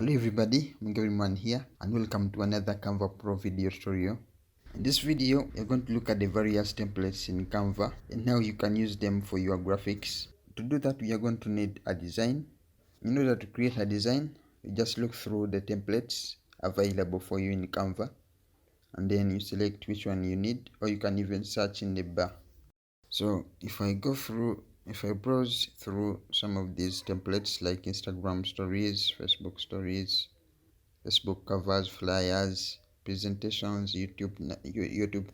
Hello everybody, MUGABI here and welcome to another Canva Pro video tutorial. In this video, you're going to look at the various templates in Canva and how you can use them for your graphics. To do that, we are going to need a design. In order to create a design, you just look through the templates available for you in Canva and then you select which one you need, or you can even search in the bar. So if I browse through some of these templates like Instagram stories, Facebook stories, Facebook covers, flyers, presentations, YouTube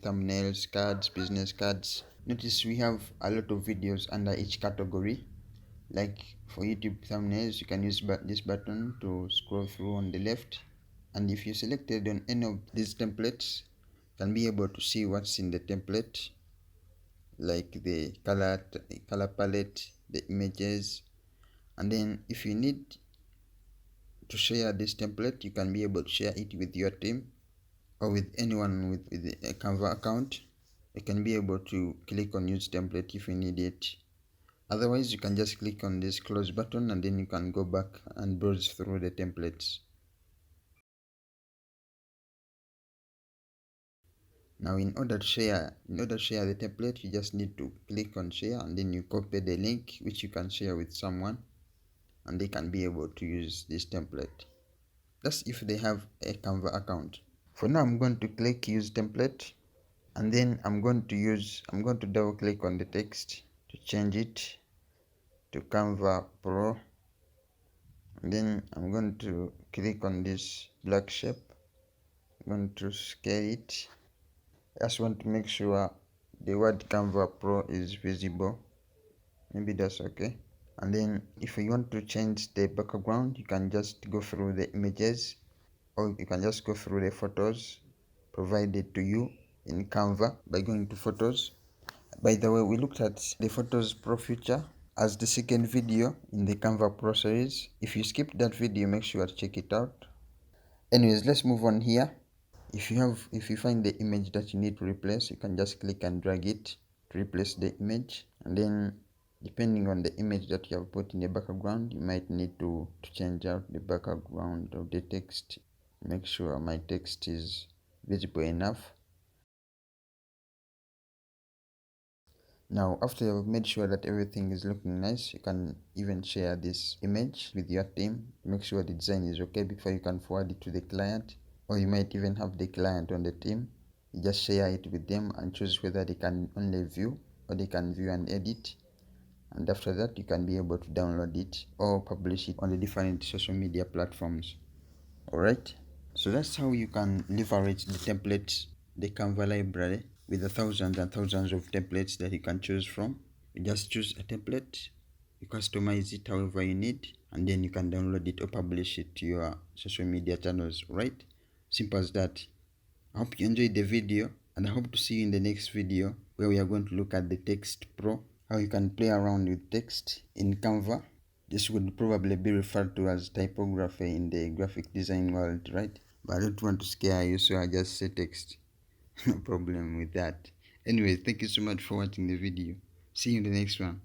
thumbnails, cards, business cards. Notice we have a lot of videos under each category. Like for YouTube thumbnails, you can use this button to scroll through on the left. And if you selected on any of these templates, you can be able to see what's in the template, like the color palette, the images. And then if you need to share this template, you can be able to share it with your team or with anyone with a Canva account. You can be able to click on use template if you need it. Otherwise, you can just click on this close button and then you can go back and browse through the templates. Now, in order to share the template, you just need to click on share and then you copy the link, which you can share with someone and they can be able to use this template. That's if they have a Canva account. For now, I'm going to click use template and then I'm going to double click on the text to change it to Canva Pro. And then I'm going to click on this black shape. I'm going to scale it. I just want to make sure the word Canva Pro is visible. Maybe that's okay. And then if you want to change the background, you can just go through the images, or you can just go through the photos provided to you in Canva by going to photos. By the way, we looked at the Photos Pro feature as the second video in the Canva Pro series. If you skipped that video, make sure to check it out. Anyways, let's move on here. If you find the image that you need to replace, you can just click and drag it to replace the image. And then depending on the image that you have put in the background, you might need to change out the background of the text. Make sure my text is visible enough. Now, after you've made sure that everything is looking nice, you can even share this image with your team. Make sure the design is okay before you can forward it to the client, or you might even have the client on the team. You just share it with them and choose whether they can only view or they can view and edit. And after that, you can be able to download it or publish it on the different social media platforms. Alright, so that's how you can leverage the templates, the Canva library, with the thousands and thousands of templates that you can choose from. You just choose a template, you customize it however you need, and then you can download it or publish it to your social media channels. Right, simple as that. I hope you enjoyed the video, and I hope to see you in the next video where we are going to look at the Text Pro, how you can play around with text in Canva. This would probably be referred to as typography in the graphic design world, right? But I don't want to scare you, so I just say text. No problem with that. Anyway, thank you so much for watching the video. See you in the next one.